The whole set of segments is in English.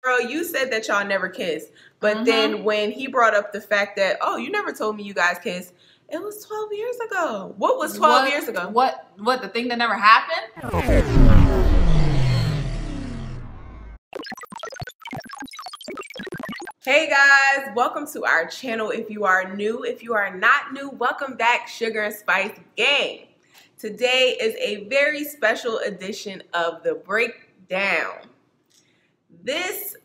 Girl, you said that y'all never kissed. But then when he brought up the fact that, oh, you never told me you guys kissed, it was 12 years ago. What was 12 years ago? What, the thing that never happened? Hey guys, welcome to our channel. If you are new, if you are not new, welcome back, Sugar and Spice gang. Today is a very special edition of The Breakdown. This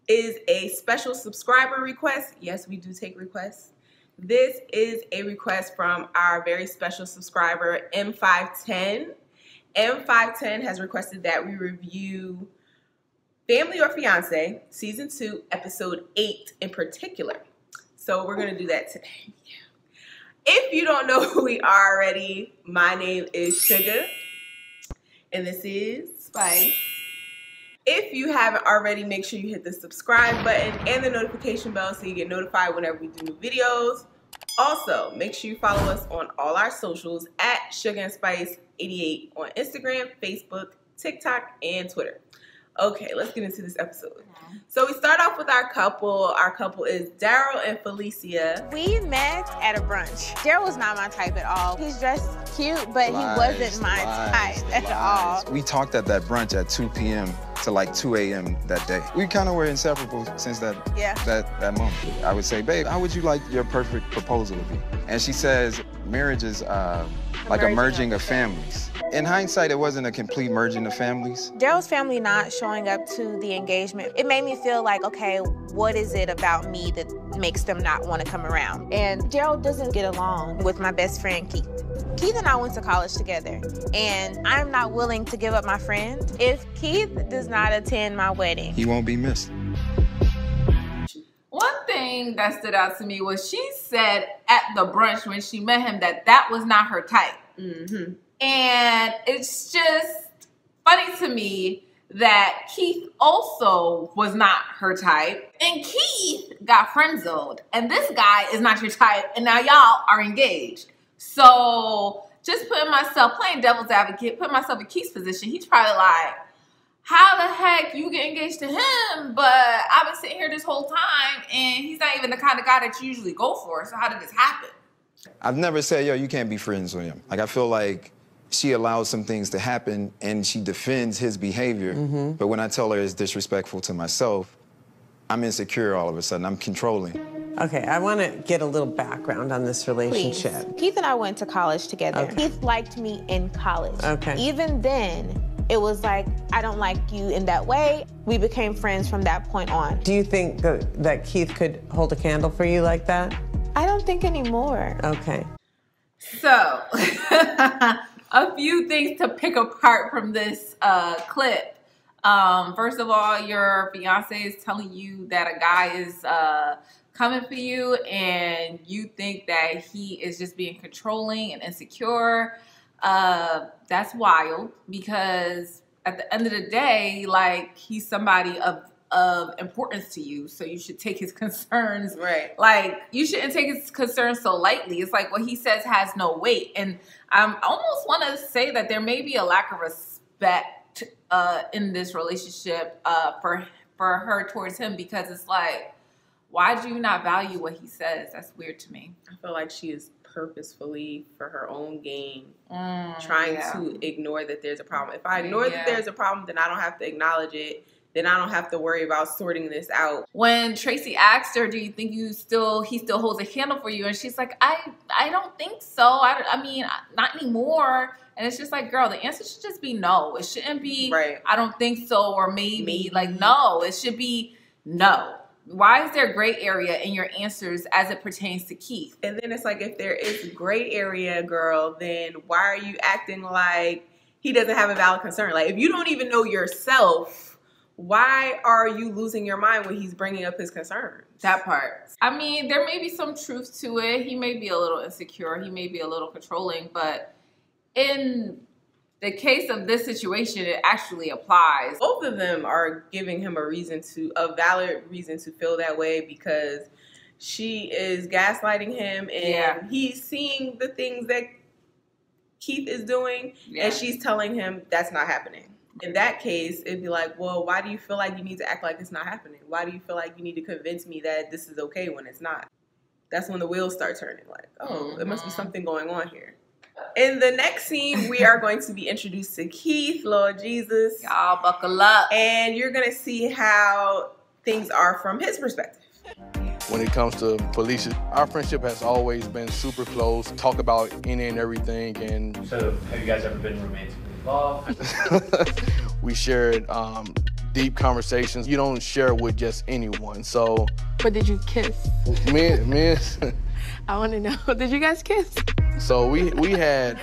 is a special subscriber request. Yes, we do take requests. This is a request from our very special subscriber, M510. M510 has requested that we review Family or Fiancé, Season 2, Episode 8 in particular. So we're going to do that today. If you don't know who we are already, my name is Sugar, and this is Spice. If you haven't already, make sure you hit the subscribe button and the notification bell so you get notified whenever we do new videos. Also, make sure you follow us on all our socials at Sugar and Spice 88 on Instagram, Facebook, TikTok, and Twitter. Okay, let's get into this episode. So we start off with our couple. Our couple is Daryl and Felicia. We met at a brunch. Daryl was not my type at all. He's dressed cute, but he wasn't my type at all. We talked at that brunch at 2 p.m. to like 2 a.m. that day. We kind of were inseparable since that moment. I would say, babe, how would you like your perfect proposal to be? And she says, marriage is like a merging of families. In hindsight, it wasn't a complete merging of families. Daryl's family not showing up to the engagement, it made me feel like, okay, what is it about me that makes them not want to come around? And Daryl doesn't get along with my best friend, Keith. Keith and I went to college together, and I'm not willing to give up my friend if Keith does not attend my wedding. He won't be missed. One thing that stood out to me was she said at the brunch when she met him that was not her type. And it's just funny to me that Keith also was not her type. And Keith got friend-zoned. And this guy is not your type. And now y'all are engaged. So just playing devil's advocate, putting myself in Keith's position, he's probably like, how the heck you get engaged to him? But I've been sitting here this whole time and he's not even the kind of guy that you usually go for. So how did this happen? I've never said, yo, you can't be friends with him. Like, I feel like she allows some things to happen and she defends his behavior. But when I tell her it's disrespectful to myself, I'm insecure all of a sudden. I'm controlling. Okay, I want to get a little background on this relationship. Please. Keith and I went to college together. Okay. Keith liked me in college. Okay. Even then, it was like, I don't like you in that way. We became friends from that point on. Do you think that Keith could hold a candle for you like that? I don't think anymore. Okay. So, a few things to pick apart from this clip. First of all, your fiance is telling you that a guy is coming for you and you think that he is just being controlling and insecure. That's wild because at the end of the day, like, he's somebody of importance to you, so you should take his concerns. Right. Like, you shouldn't take his concerns so lightly. It's like what he says has no weight. And I almost want to say that there may be a lack of respect in this relationship for her towards him, because it's like, why do you not value what he says? That's weird to me. I feel like she is purposefully, for her own gain, trying to ignore that there's a problem. If I ignore that there's a problem, then I don't have to acknowledge it. Then I don't have to worry about sorting this out. When Tracy asked her, do you think he still holds a candle for you? And she's like, I don't think so. I mean, not anymore. And it's just like, girl, the answer should just be no. It shouldn't be, I don't think so, or maybe. Like, no, it should be no. Why is there gray area in your answers as it pertains to Keith? And then it's like, if there is gray area, girl, then why are you acting like he doesn't have a valid concern? Like, if you don't even know yourself, why are you losing your mind when he's bringing up his concerns? That part. I mean, there may be some truth to it. He may be a little insecure. He may be a little controlling. But in the case of this situation, it actually applies. Both of them are giving him a valid reason to feel that way, because she is gaslighting him and he's seeing the things that Keith is doing and she's telling him that's not happening. In that case, it'd be like, well, why do you feel like you need to act like it's not happening? Why do you feel like you need to convince me that this is okay when it's not? That's when the wheels start turning. Like, oh, there must be something going on here. In the next scene, we are going to be introduced to Keith, Lord Jesus. Y'all buckle up. And you're going to see how things are from his perspective. When it comes to Felicia, our friendship has always been super close, talk about any and everything. And so have you guys ever been romantically involved? We shared deep conversations. You don't share with just anyone, so. But did you kiss? Me. I want to know, did you guys kiss? So we had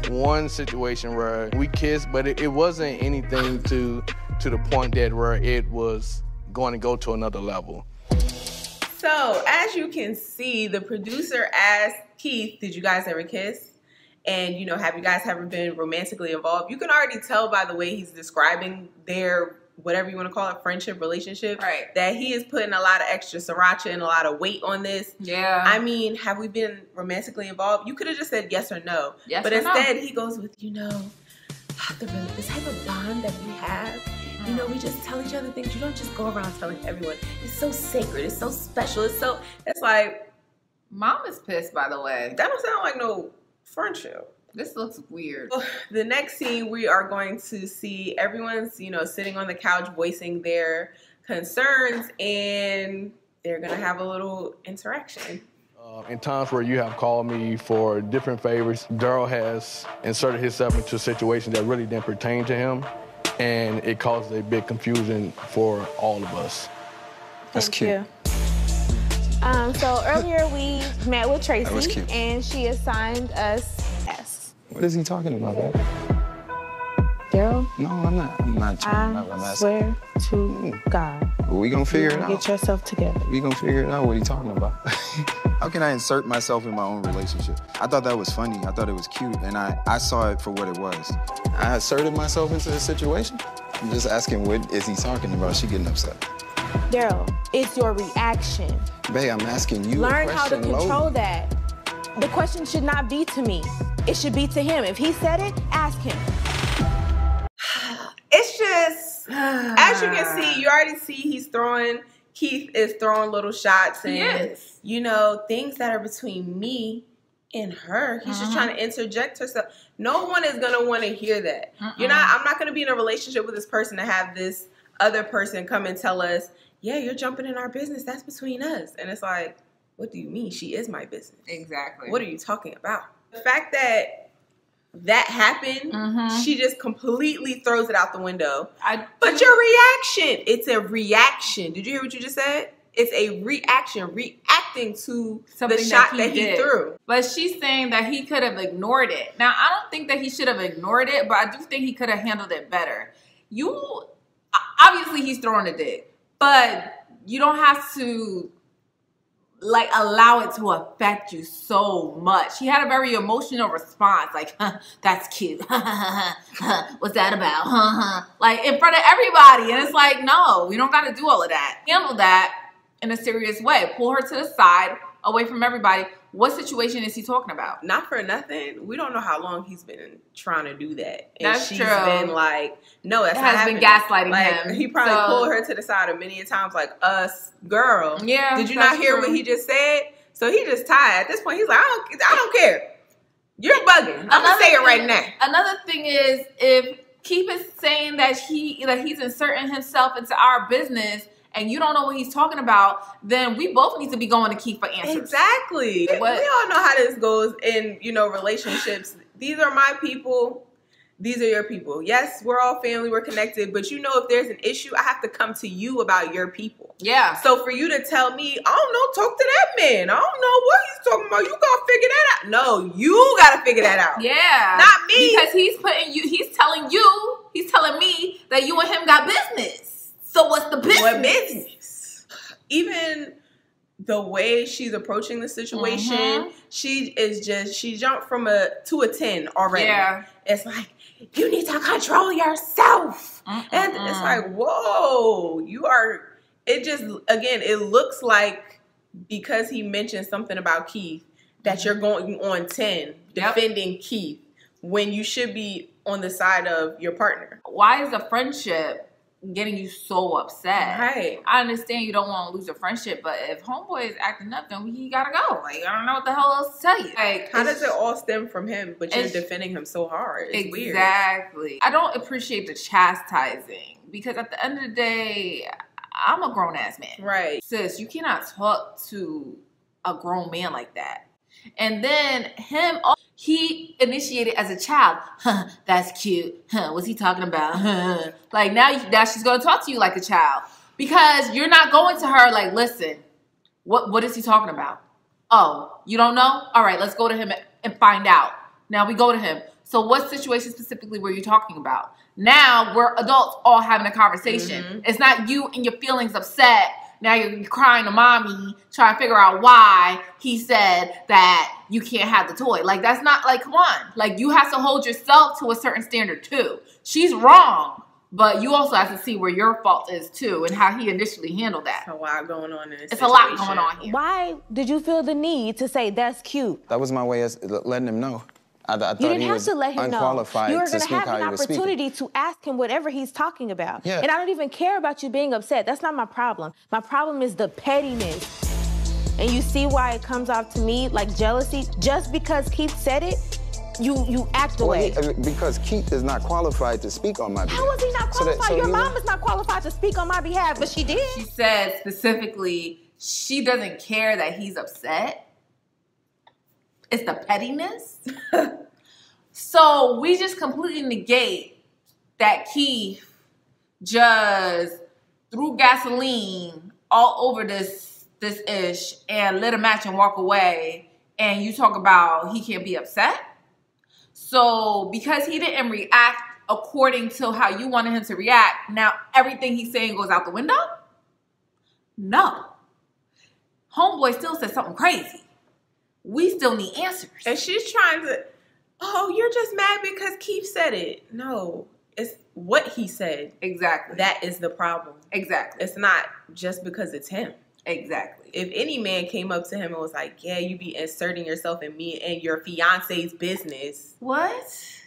one situation where we kissed, but it wasn't anything to the point that where it was going to go to another level. So, as you can see, the producer asked Keith, did you guys ever kiss? And, you know, have you guys ever been romantically involved? You can already tell by the way he's describing their, whatever you want to call it, friendship, relationship, right, that he is putting a lot of extra sriracha and a lot of weight on this. Yeah. I mean, have we been romantically involved? You could have just said yes or no. Yes but or instead, no. He goes with, you know, the type of bond that we have. You know, we just tell each other things. You don't just go around telling everyone. It's so sacred. It's so special. It's like. Mom is pissed, by the way. That don't sound like no friendship. This looks weird. The next scene, we are going to see everyone's, you know, sitting on the couch voicing their concerns, and they're going to have a little interaction. In times where you have called me for different favors, Daryl has inserted himself into situations that really didn't pertain to him. And it caused a big confusion for all of us. That's cute. So earlier we met with Tracy, that was cute. And she assigned us S. What is he talking about, babe? Daryl? No, I'm not trying to. I swear to God. We gonna figure it out. Get yourself together. We gonna figure it out. What are you talking about? How can I insert myself in my own relationship? I thought that was funny. I thought it was cute, and I saw it for what it was. I asserted myself into the situation. I'm just asking, what is he talking about? She getting upset. Daryl, it's your reaction. Babe, I'm asking you Learn a how to question. control that. The question should not be to me. It should be to him. If he said it, ask him. It's just, as you can see, you already see Keith is throwing little shots, and you know, things that are between me and her. He's just trying to interject herself. No one is gonna want to hear that. I'm not gonna be in a relationship with this person to have this other person come and tell us, yeah, you're jumping in our business. That's between us. And it's like, what do you mean? She is my business. Exactly. What are you talking about? The fact that happened, she just completely throws it out the window. But your reaction, it's a reaction. Did you hear what you just said? It's a reaction, reacting to something the shot that he threw. But she's saying that he could have ignored it. Now, I don't think that he should have ignored it, but I do think he could have handled it better. Obviously, he's throwing a dig, but you don't have to like allow it to affect you so much. He had a very emotional response, like, that's cute. What's that about? Like in front of everybody. And it's like, no, we don't got to do all of that. Handle that in a serious way. Pull her to the side, away from everybody. What situation is he talking about? Not for nothing. We don't know how long he's been trying to do that. And that's she's true. Been like, no, that's not happening. Been gaslighting like, him. He probably pulled her to the side a many times, like, girl. Yeah. Did you not hear what he just said? So he just tired. At this point, he's like, I don't care. You're bugging. I'm gonna say it right now. Another thing is, if Keith is saying that he's inserting himself into our business, and you don't know what he's talking about, then we both need to be going to Keith for answers. Exactly. We all know how this goes in, relationships. These are my people. These are your people. Yes, we're all family. We're connected. But if there's an issue, I have to come to you about your people. Yeah. So for you to tell me, I don't know, talk to that man. I don't know what he's talking about. You got to figure that out. No, you got to figure that out. Yeah. Not me. Because he's telling me that you and him got business. So what's the business? What business? Even the way she's approaching the situation, she jumped from to a 10 already. Yeah. It's like, you need to control yourself. And it's like, whoa, it looks like because he mentioned something about Keith that you're going on 10 defending Keith when you should be on the side of your partner. Why is a friendship getting you so upset? Right. I understand you don't want to lose a friendship, but if homeboy is acting up, then he gotta go. Like, I don't know what the hell else to tell you. Like, how does it all stem from him, but you're defending him so hard? It's weird. Exactly. I don't appreciate the chastising because at the end of the day, I'm a grown ass man. Right. Sis, you cannot talk to a grown man like that. And then he initiated as a child. Huh, that's cute. Huh, what's he talking about? Huh. Like now she's going to talk to you like a child because you're not going to her like, listen, what is he talking about? Oh, you don't know? All right, let's go to him and find out. Now we go to him. So what situation specifically were you talking about? Now we're adults all having a conversation. Mm-hmm. It's not you and your feelings upset. Now you're crying to mommy, trying to figure out why he said that you can't have the toy. Like, that's not, like, come on. Like, you have to hold yourself to a certain standard, too. She's wrong, but you also have to see where your fault is, too, and how he initially handled that. It's a lot going on in this situation. A lot going on here. Why did you feel the need to say, that's cute? That was my way of letting him know. I thought you didn't he have was to let him unqualified know. You were to going to speak have how an he was speaking. opportunity to ask him whatever he's talking about. Yeah. And I don't even care about you being upset. That's not my problem. My problem is the pettiness. And you see why it comes off to me like jealousy? Just because Keith said it, you act away. Because Keith is not qualified to speak on my behalf. How is he not qualified? Your mom is not qualified to speak on my behalf, but she did. She said specifically she doesn't care that he's upset. It's the pettiness. So we just completely negate that Keith just threw gasoline all over this ish and lit a match and walk away. And you talk about he can't be upset. So because he didn't react according to how you wanted him to react, now everything he's saying goes out the window? No. Homeboy still said something crazy. We still need answers. And she's trying to, oh, you're just mad because Keith said it. No, it's what he said. Exactly. That is the problem. Exactly. It's not just because it's him. Exactly. If any man came up to him and was like, yeah, you be inserting yourself in me and your fiance's business. What?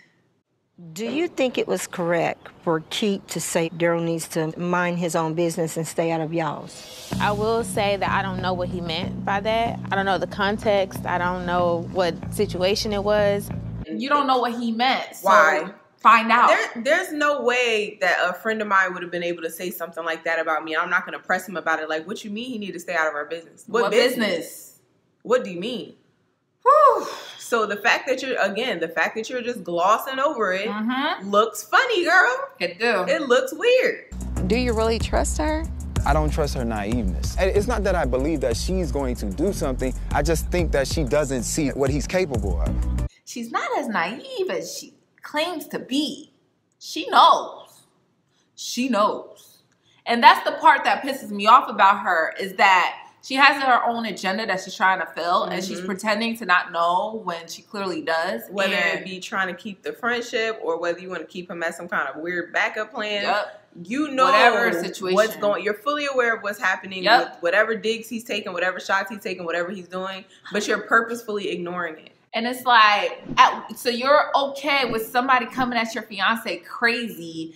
Do you think it was correct for Keith to say Daryl needs to mind his own business and stay out of y'all's? I will say that I don't know what he meant by that. I don't know the context. I don't know what situation it was. You don't know what he meant. So why? Find out. There's no way that a friend of mine would have been able to say something like that about me. I'm not going to press him about it. Like, what you mean he need to stay out of our business? What business? What do you mean? Whew. So the fact that you're just glossing over it looks funny, girl. It do. It looks weird. Do you really trust her? I don't trust her naiveness. And it's not that I believe that she's going to do something. I just think that she doesn't see what he's capable of. She's not as naive as she claims to be. She knows. She knows. And that's the part that pisses me off about her is that she has her own agenda that she's trying to fill, and she's pretending to not know when she clearly does. Whether it be trying to keep the friendship or whether you want to keep him as some kind of weird backup plan. You know whatever situation. What's going. You're fully aware of what's happening with whatever digs he's taking, whatever shots he's taking, whatever he's doing, but you're purposefully ignoring it. And it's like, so you're okay with somebody coming at your fiance crazy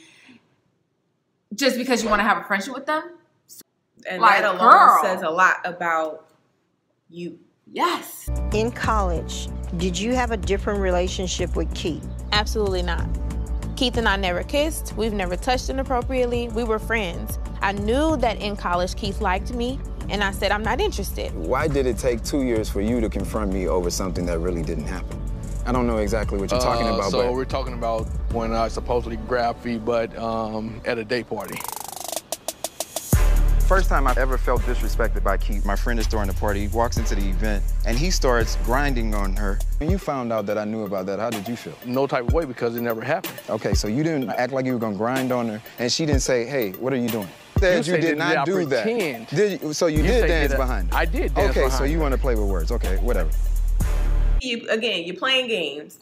just because you want to have a friendship with them? And like, that alone says a lot about you. Yes. In college, did you have a different relationship with Keith? Absolutely not. Keith and I never kissed. We've never touched inappropriately. We were friends. I knew that in college Keith liked me, and I said I'm not interested. Why did it take 2 years for you to confront me over something that really didn't happen? I don't know exactly what you're talking about. So we're talking about when I supposedly grabbed feet, but at a date party. First time I've ever felt disrespected by Keith. My friend is throwing a party, he walks into the event, and he starts grinding on her. When you found out that I knew about that, how did you feel? No type of way because it never happened. Okay, so you didn't act like you were gonna grind on her, and she didn't say, hey, what are you doing? You did not do that. Did you, so you did dance behind it? I did dance behind it. Okay, so you want to play with words. Okay, whatever. You're playing games.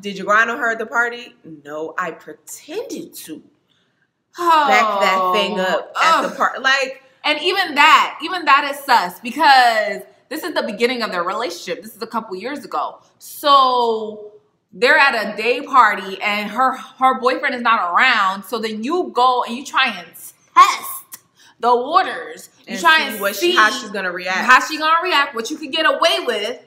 Did you grind on her at the party? No, I pretended to. Back that thing up at the party. Like, and even that is sus because this is the beginning of their relationship. This is a couple years ago. So they're at a day party and her boyfriend is not around. So then you go and you try and test the waters. You try and see how she's gonna react. How she's gonna react, what you could get away with.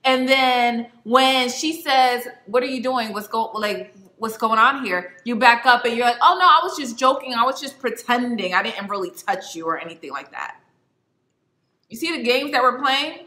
And then when she says, "What are you doing? What's going on here?" You back up and you're like, "Oh no, I was just joking. I was just pretending. I didn't really touch you or anything like that." You see the games that we're playing?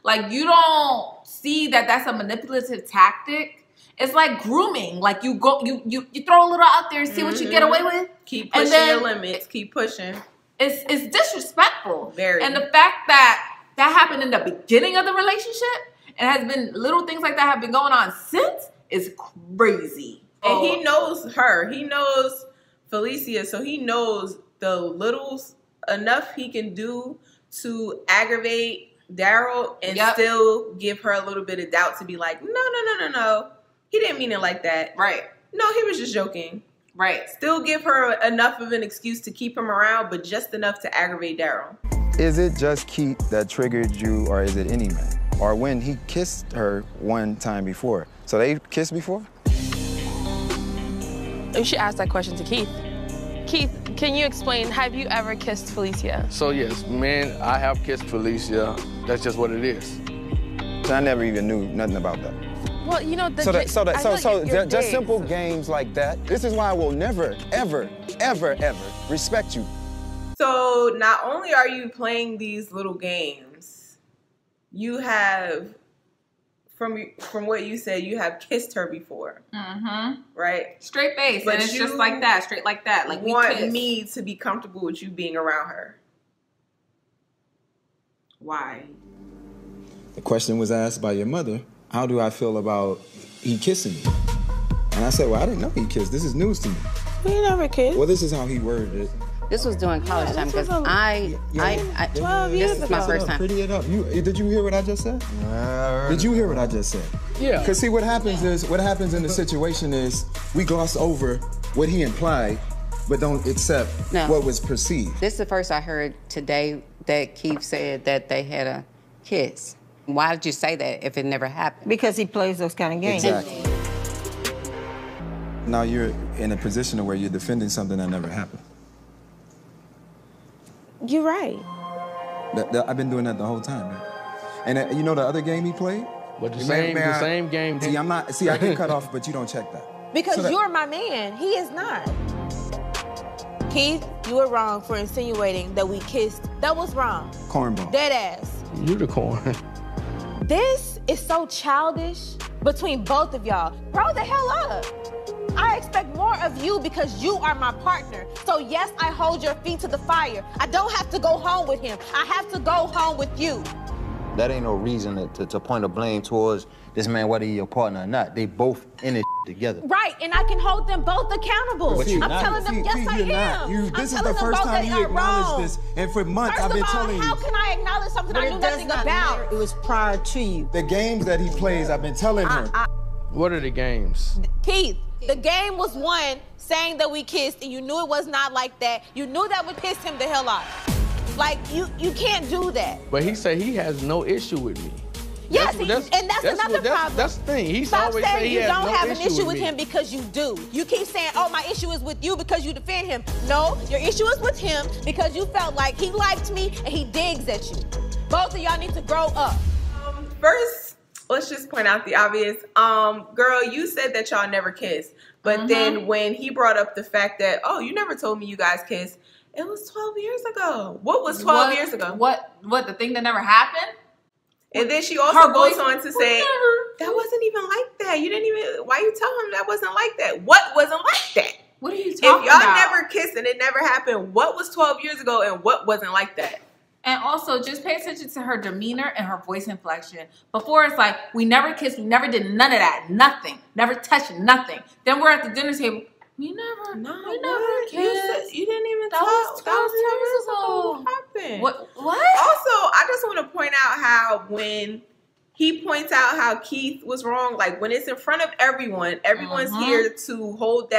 Like, you don't see that that's a manipulative tactic. It's like grooming. Like, you throw a little out there and see what you get away with. Keep pushing your limits. Keep pushing. It's disrespectful. Very. And the fact that happened in the beginning of the relationship and has been little things like that have been going on since is crazy. And he knows her. He knows Felicia, so he knows the littles enough he can do to aggravate Daryl and still give her a little bit of doubt to be like, no. He didn't mean it like that. Right. No, he was just joking. Right. Still give her enough of an excuse to keep him around, but just enough to aggravate Daryl. Is it just Keith that triggered you, or is it any man? Or when he kissed her one time before? So they kissed before? You should ask that question to Keith. Keith, can you explain, have you ever kissed Felicia? So yes, man, I have kissed Felicia. That's just what it is. So I never even knew nothing about that. Well, you know, just simple games like that. This is why I will never, ever, ever, ever respect you. So not only are you playing these little games, you have, from what you said, you have kissed her before. Mm-hmm. Right? Straight face. But it's just like that, straight like that. Like, we want me to be comfortable with you being around her. Why? The question was asked by your mother, how do I feel about he kissing me? And I said, well, I didn't know he kissed. This is news to me. We never kissed. Well, this is how he worded it. This was during college time because 12 years this is my first time. Pretty it up. Did you hear what I just said? Did you hear what I just said? Yeah. Because see, what happens in the situation is we gloss over what he implied, but don't accept what was perceived. This is the first I heard today that Keith said that they had a kiss. Why did you say that if it never happened? Because he plays those kind of games. Exactly. Now you're in a position where you're defending something that never happened. You're right. I've been doing that the whole time, man. And you know the other game he played? But the same game. See, I can cut off, but you don't check that. Because you're my man. He is not. Keith, you were wrong for insinuating that we kissed. That was wrong. Cornball. Dead ass. Unicorn. This is so childish between both of y'all. Grow the hell up. I expect more of you because you are my partner. So yes, I hold your feet to the fire. I don't have to go home with him. I have to go home with you. That ain't no reason to point a blame towards this man, whether he's your partner or not. They both in it together. Right, and I can hold them both accountable. But I'm telling them, yes, I am. This is the first time you acknowledge this, and for months I've been telling you. How can I acknowledge something I knew nothing about? It was prior to you. The games that he plays, I've been telling her. What are the games? Keith, the game was one saying that we kissed, and you knew it was not like that. You knew that would piss him the hell off. Like, you can't do that. But he said he has no issue with me. Yes, and that's another problem. That's the thing. He's Stop always saying saying you he has don't no have an issue with me. him because you do. You keep saying, oh, my issue is with you because you defend him. No, your issue is with him because you felt like he liked me and he digs at you. Both of y'all need to grow up. First, let's just point out the obvious. Girl, you said that y'all never kissed. But then when he brought up the fact that, oh, you never told me you guys kissed, it was 12 years ago. What was 12 years ago? What, the thing that never happened? And then she also goes on to say, that wasn't even like that. You didn't even, why you tell him that wasn't like that? What wasn't like that? What are you talking about? If y'all never kissed and it never happened, what was 12 years ago and what wasn't like that? And also, just pay attention to her demeanor and her voice inflection. Before, it's like, we never kissed, we never did none of that, nothing. Never touched nothing. Then we're at the dinner table. We never kissed. You didn't even talk. That was 12 years ago. What happened? What? Also, I just want to point out how when he points out how Keith was wrong, like when it's in front of everyone, everyone's here to hold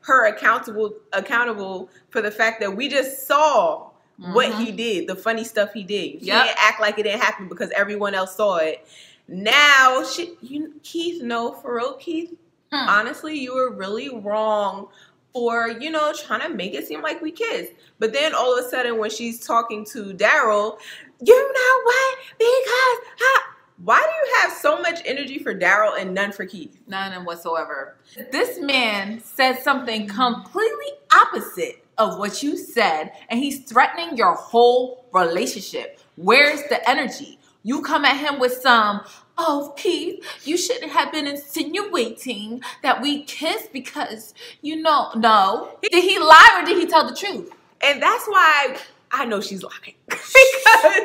her accountable for the fact that we just saw what he did, the funny stuff he did. You can't act like it didn't happen because everyone else saw it. Now, Keith, no, for real, Keith, honestly, you were really wrong for, trying to make it seem like we kissed. But then all of a sudden when she's talking to Daryl, you know what? Because, why do you have so much energy for Daryl and none for Keith? None whatsoever. This man said something completely opposite of what you said, and he's threatening your whole relationship. Where's the energy? You come at him with some, oh, Keith, you shouldn't have been insinuating that we kissed because, no. Did he lie or did he tell the truth? And that's why I know she's lying. Because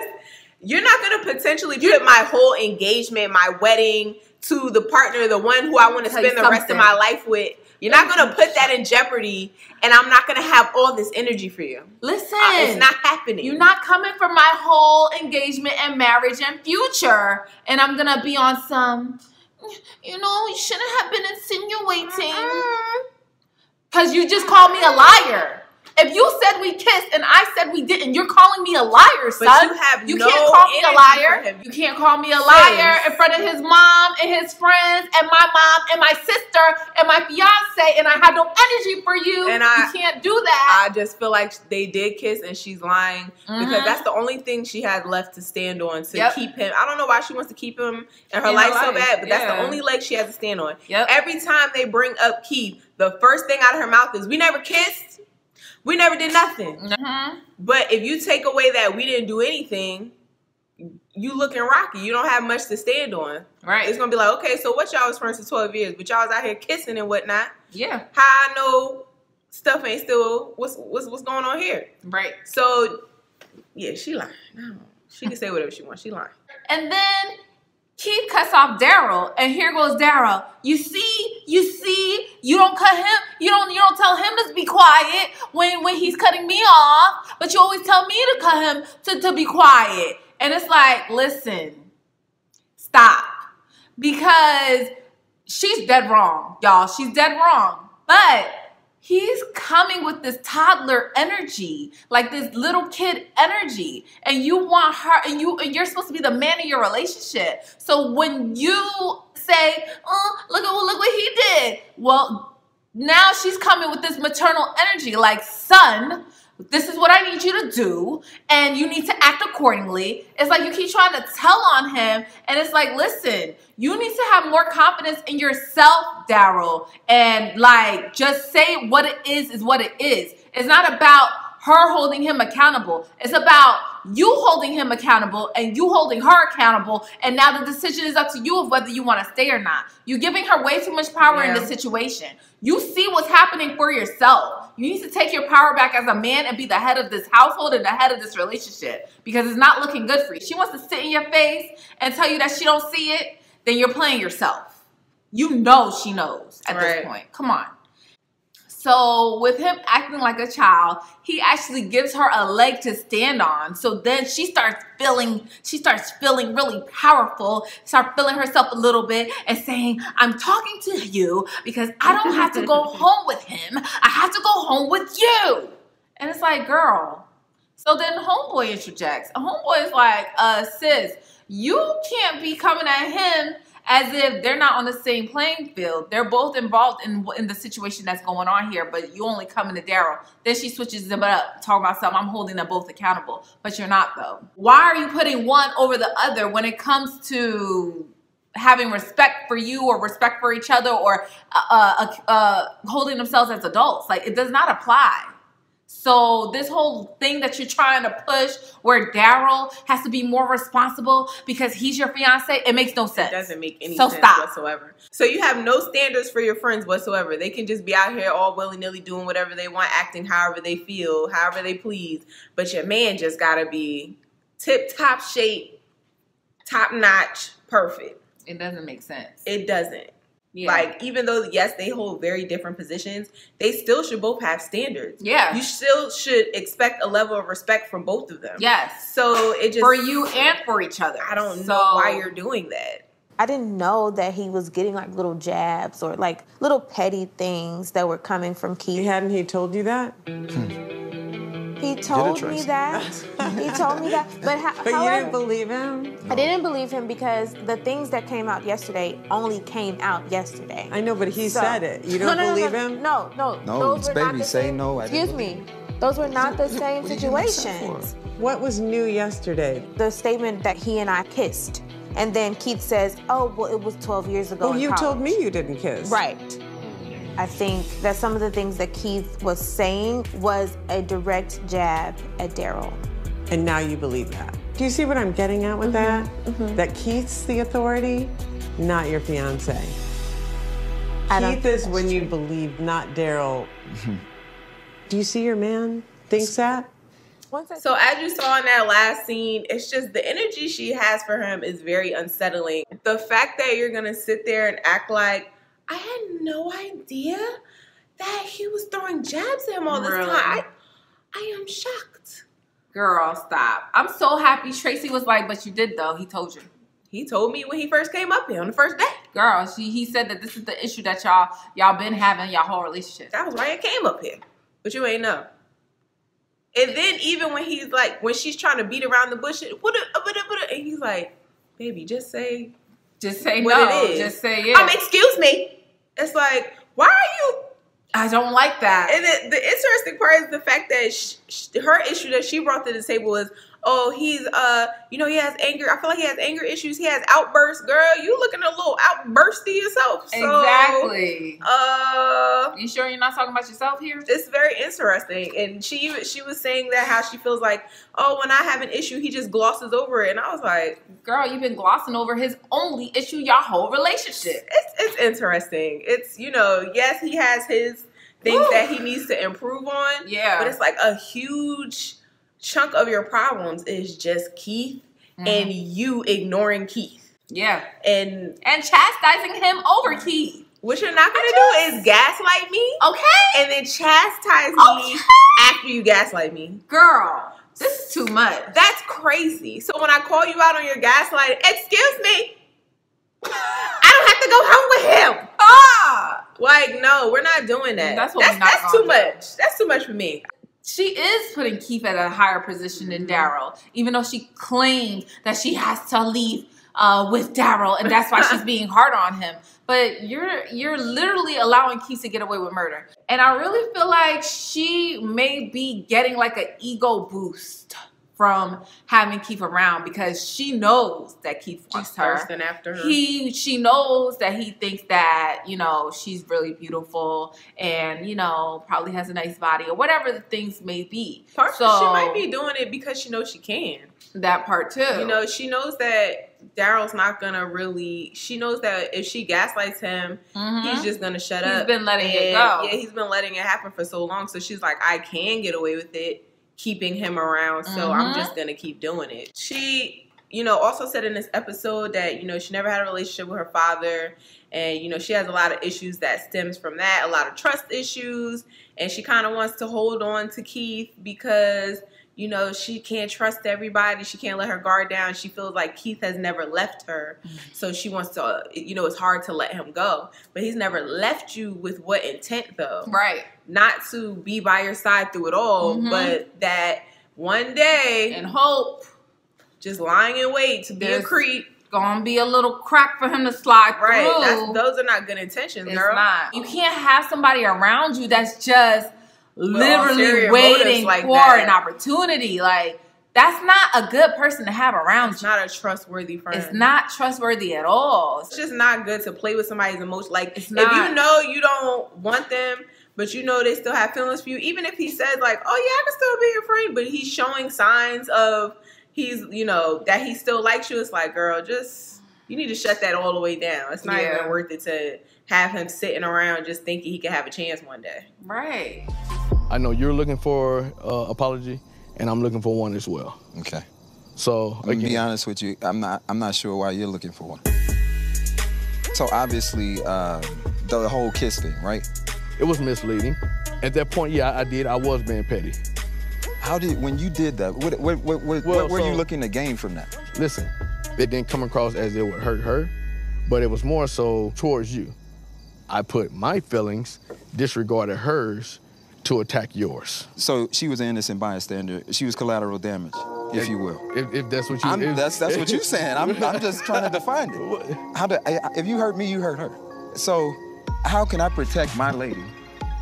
you're not going to potentially put my whole engagement, my wedding, to the partner, the one who I want to spend the rest of my life with. You're not going to put that in jeopardy, and I'm not going to have all this energy for you. Listen. It's not happening. You're not coming for my whole engagement and marriage and future, and I'm going to be on some, you shouldn't have been insinuating. Because you just called me a liar. If you said we kissed and I said we didn't, you're calling me a liar, son. But you can't call me a liar. You can't call me a liar in front of his mom and his friends and my mom and my sister and my fiance, and I have no energy for you. And you can't do that. I just feel like they did kiss and she's lying because that's the only thing she had left to stand on to keep him. I don't know why she wants to keep him in her life so bad, but that's the only leg she has to stand on. Every time they bring up Keith, the first thing out of her mouth is, we never kissed. We never did nothing. But if you take away that we didn't do anything, you looking rocky. You don't have much to stand on. Right. It's going to be like, okay, so what y'all was friends for 12 years, but y'all was out here kissing and whatnot. Yeah. How I know stuff ain't still, what's going on here? Right. So, yeah, she lying. No, she can say whatever she wants. She lying. And then Keith cuts off Daryl, and here goes Daryl. You see, you don't cut him, you don't tell him to be quiet when he's cutting me off, but you always tell me to cut him to be quiet. And it's like, listen, stop. Because she's dead wrong, y'all. She's dead wrong. But he's coming with this toddler energy, like this little kid energy, and you want her, and you're supposed to be the man of your relationship. So when you say, "Oh, look what he did," well, now she's coming with this maternal energy, like, son, this is what I need you to do, and you need to act accordingly. It's like you keep trying to tell on him, and it's like, listen, you need to have more confidence in yourself, Daryl, and like, just say what it is what it is. It's not about her holding him accountable. It's about you holding him accountable and you holding her accountable, and now the decision is up to you of whether you want to stay or not. You're giving her way too much power in this situation. You see what's happening for yourself. You need to take your power back as a man and be the head of this household and the head of this relationship, because it's not looking good for you. She wants to sit in your face and tell you that she don't see it, then you're playing yourself. You know she knows at this point. Come on. So with him acting like a child, he actually gives her a leg to stand on. So then she starts feeling really powerful, start feeling herself a little bit and saying, I'm talking to you because I don't have to go home with him. I have to go home with you. And it's like, girl. So then homeboy interjects. Homeboy is like, sis, you can't be coming at him as if they're not on the same playing field. They're both involved in the situation that's going on here, but you only coming to Daryl. Then she switches them up, talking about something. I'm holding them both accountable, but you're not, though. Why are you putting one over the other when it comes to having respect for you or respect for each other or holding themselves as adults? Like, it does not apply. So this whole thing that you're trying to push where Daryl has to be more responsible because he's your fiance, it makes no sense. It doesn't make any sense whatsoever. So you have no standards for your friends whatsoever. They can just be out here all willy-nilly doing whatever they want, acting however they feel, however they please. But your man just got to be tip-top shape, top-notch, perfect. It doesn't make sense. It doesn't. Yeah. Like, even though, yes, they hold very different positions, they still should both have standards. Yeah. You still should expect a level of respect from both of them. Yes. So it just... For you and for each other. I don't know why you're doing that. I didn't know that he was getting like little jabs or like little petty things that were coming from Keith. Hadn't he told you that? He told me that. He told me that. But you didn't believe him? I didn't believe him because the things that came out yesterday only came out yesterday. I know, but he said it. You don't believe him? No. No, Those were not baby, the say same. no. Excuse me. Those were not the same situations. What was new yesterday? The statement that he and I kissed. And then Keith says, oh, well, it was 12 years ago. Well, you told me you didn't kiss. Right. I think that some of the things that Keith was saying was a direct jab at Daryl. And now you believe that. Do you see what I'm getting at with that? That Keith's the authority, not your fiance. Keith is when you believe, not Daryl. Do you see your man thinks that? So as you saw in that last scene, it's just the energy she has for him is very unsettling. The fact that you're gonna sit there and act like, I had no idea that he was throwing jabs at him all this time. I am shocked. Girl, stop. I'm so happy Tracy was like, but you did though. He told you. He told me when he first came up here on the first day. Girl, he said that this is the issue that y'all been having y'all whole relationship. That was why I came up here. But you ain't know. And then even when he's like, when she's trying to beat around the bush, and he's like, baby, just say no. It is. Just say it. Excuse me. It's like, why are you? I don't like that. And the interesting part is the fact that her issue that she brought to the table is, oh, he's, he has anger. I feel like he has anger issues. He has outbursts. Girl, you looking a little outbursty yourself. So, exactly. You sure you're not talking about yourself here? It's very interesting. And she was saying that how she feels like, oh, when I have an issue, he just glosses over it. And I was like, girl, you've been glossing over his only issue, y'all whole relationship. It's interesting. It's, yes, he has his things that he needs to improve on. Yeah. But it's like a huge chunk of your problems is just Keith and you ignoring Keith. Yeah. And chastising him over Keith. What you're not gonna do is gaslight me. Okay. And then chastise me after you gaslight me. Girl, this is too much. That's crazy. So when I call you out on your gaslighting, excuse me, I don't have to go home with him. Like, no, we're not doing that. That's too much. That's too much for me. She is putting Keith at a higher position than Daryl, even though she claims that she has to leave with Daryl, and that's why she's being hard on him. But you're literally allowing Keith to get away with murder. And I really feel like she may be getting like an ego boost from having Keith around because she knows that Keith wants her. Thirsting after her. She knows that he thinks that, she's really beautiful and, probably has a nice body or whatever the things may be. She might be doing it because she knows she can. That part too. She knows that Daryl's not gonna really, she knows that if she gaslights him, he's just gonna shut up. He's been letting it go. Yeah, he's been letting it happen for so long. So she's like, I can get away with it, keeping him around, so I'm just gonna keep doing it. She, also said in this episode that, she never had a relationship with her father, and, she has a lot of issues that stems from that, a lot of trust issues, and she kind of wants to hold on to Keith because, she can't trust everybody. She can't let her guard down. She feels like Keith has never left her, so she wants to, it's hard to let him go, but he's never left you with what intent, though? Right. Not to be by your side through it all, but that one day, and hope, just lying in wait to be a creep, gonna be a little crack for him to slide through. Those are not good intentions, girl. It's not. You can't have somebody around you that's just literally waiting for an opportunity. Like, that's not a good person to have around you. It's not a trustworthy friend. It's not trustworthy at all. It's just not good to play with somebody's emotions. Like, if you know you don't want them, but they still have feelings for you, even if he says like, oh yeah, I can still be your friend, but he's showing signs of that he still likes you, it's like, girl, you need to shut that all the way down. It's not even worth it to have him sitting around just thinking he could have a chance one day. Right. I know you're looking for apology, and I'm looking for one as well. Okay. So again, to be honest with you, I'm not sure why you're looking for one. So obviously, the whole kiss thing, right? It was misleading. At that point, yeah, I did. I was being petty. When you did that, what were you looking to gain from that? Listen, it didn't come across as it would hurt her, but it was more so towards you. I put my feelings, disregarded hers, to attack yours. So she was an innocent bystander. She was collateral damage if you will. If that's what you... That's what you're saying. I'm just trying to define it. If you hurt me, you hurt her. So how can I protect my lady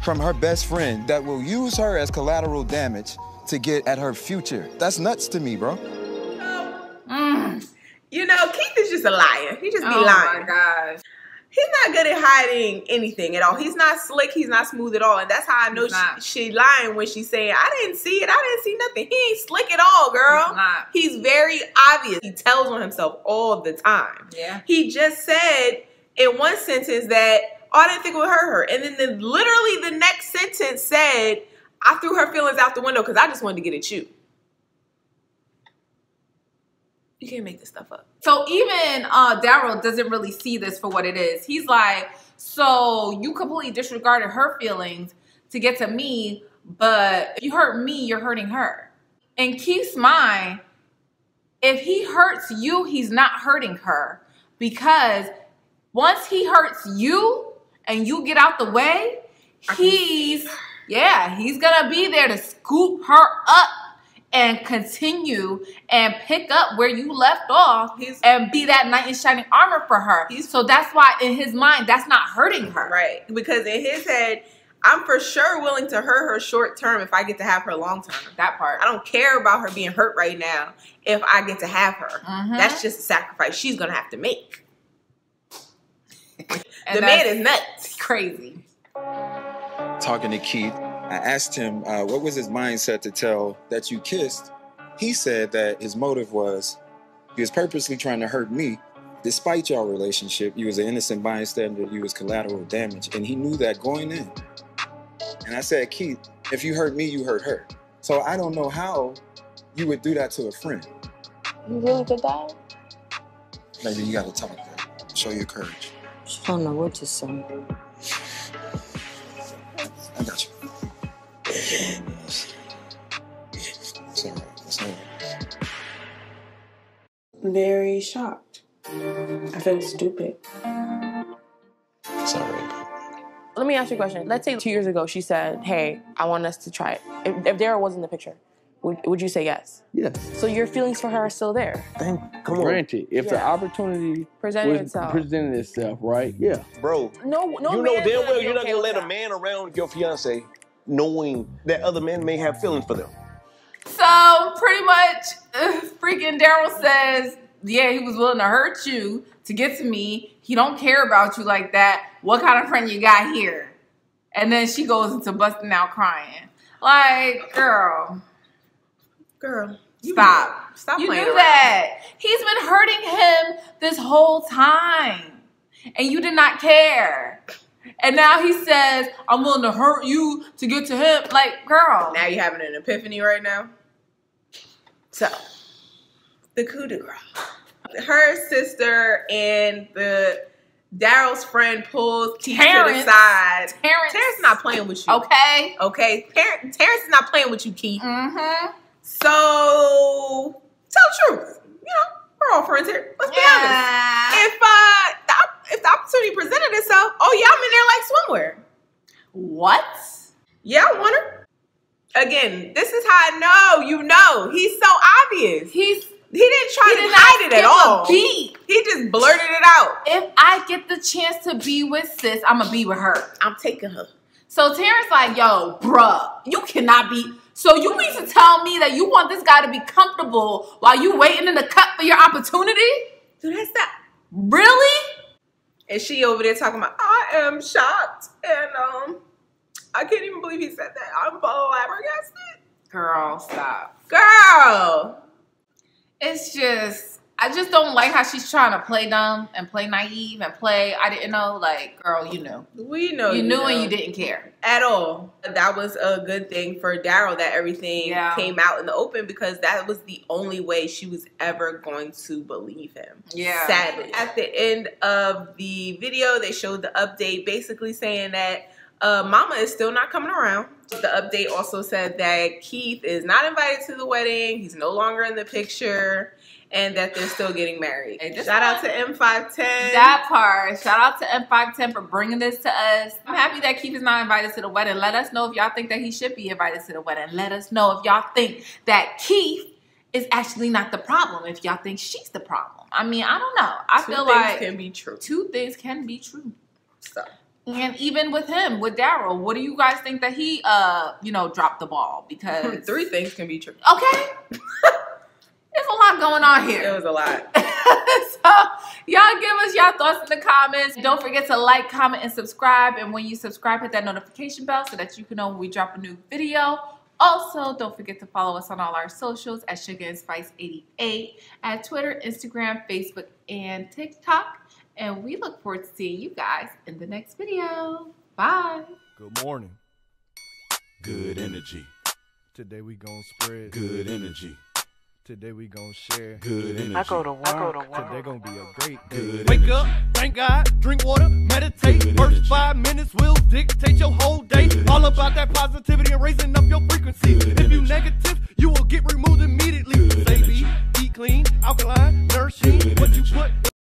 from her best friend that will use her as collateral damage to get at her future? That's nuts to me, bro. You know, Keith is just a liar. He just be lying. Oh my gosh. He's not good at hiding anything at all. He's not slick. He's not smooth at all. And that's how I know she lying when she's saying, I didn't see it. I didn't see nothing. He ain't slick at all, girl. He's very obvious. He tells on himself all the time. Yeah. He just said in one sentence that, oh, I didn't think it would hurt her. And then literally the next sentence said, I threw her feelings out the window because I just wanted to get at you. You can't make this stuff up. So even Daryl doesn't really see this for what it is. He's like, so you completely disregarded her feelings to get to me, but if you hurt me, you're hurting her. In Keith's mind, if he hurts you, he's not hurting her, because once he hurts you and you get out the way, he's gonna be there to scoop her up and continue and pick up where you left off and be that knight in shining armor for her. So that's why in his mind, that's not hurting her. Right. Because in his head, I'm for sure willing to hurt her short term if I get to have her long term. That part. I don't care about her being hurt right now if I get to have her. That's just a sacrifice she's going to have to make. The man is nuts. Crazy. Talking to Keith, I asked him what was his mindset to tell that you kissed. He said that his motive was he was purposely trying to hurt me. Despite y'all relationship, you was an innocent bystander, you was collateral damage, and he knew that going in. And I said, Keith, if you hurt me, you hurt her. So I don't know how you would do that to a friend. You really did that? Maybe you gotta talk there. Show your courage. I don't know what to say. I got you. It's all right. It's all right. Very shocked. I feel stupid. It's all right. Let me ask you a question. Let's say 2 years ago she said, hey, I want us to try it. If Daryl was in the picture, would you say yes? Yes. So your feelings for her are still there? Come on. Granted, if the opportunity presented itself, right? Yeah. Bro, no you know damn well you're not going to let a man around your fiance knowing that other men may have feelings for them. So pretty much freaking Daryl says, yeah, he was willing to hurt you to get to me. He don't care about you like that. What kind of friend you got here? And then she goes into busting out crying. Like, girl, stop. Stop you playing knew around. that. He's been hurting him this whole time. And you did not care. And now he says, I'm willing to hurt you to get to him. Like, girl. Now you're having an epiphany right now? So, the coup de grace. Her sister and Daryl's friend pulls Keith to the side. Terrence is not playing with you. Okay. Okay. Terrence is not playing with you, Keith. So, tell the truth. You know, we're all friends here. Let's be honest. If the opportunity presented itself, oh yeah, I'm in there like swimwear. What? Yeah, I want her. Again, this is how I know you know. He's so obvious. He didn't try to hide it at all. He just blurted it out. If I get the chance to be with sis, I'm going to be with her. I'm taking her. So Terrence like, yo, bruh, you cannot be. So you mean to tell me that you want this guy to be comfortable while you waiting in the cut for your opportunity? Dude, that's that. Really? And she over there talking about, I am shocked. And I can't even believe he said that. I'm flabbergasted. Girl, stop. Girl. It's just, I just don't like how she's trying to play dumb and play naive and play, I didn't know. Like, girl, you knew. We know you knew and you didn't care. At all. That was a good thing for Daryl that everything came out in the open, because that was the only way she was ever going to believe him. Yeah. Sadly. At the end of the video, they showed the update basically saying that Mama is still not coming around. The update also said that Keith is not invited to the wedding. He's no longer in the picture. And that they're still getting married. Hey, shout out to M510. That part. Shout out to M510 for bringing this to us. I'm happy that Keith is not invited to the wedding. Let us know if y'all think that he should be invited to the wedding. Let us know if y'all think that Keith is actually not the problem if y'all think she's the problem. I mean, I don't know. I feel like two things can be true. So, and even with him, with Daryl, what do you guys think that he, dropped the ball? Because 3 things can be true. Okay. There's a lot going on here. It was a lot. So, y'all give us y'all thoughts in the comments. Don't forget to like, comment, and subscribe. And when you subscribe, hit that notification bell so that you can know when we drop a new video. Also, don't forget to follow us on all our socials at Sugar and Spice 88 at Twitter, Instagram, Facebook, and TikTok. And we look forward to seeing you guys in the next video. Bye. Good morning. Good energy. Today we gonna spread good energy. Today we gonna share good energy. I go to work. Today gonna be a great day. Wake up, thank God, drink water, meditate. First 5 minutes will dictate your whole day. All about that positivity and raising up your frequency. If you negative, you will get removed immediately. Say be, eat clean, alkaline, nourishing. What you put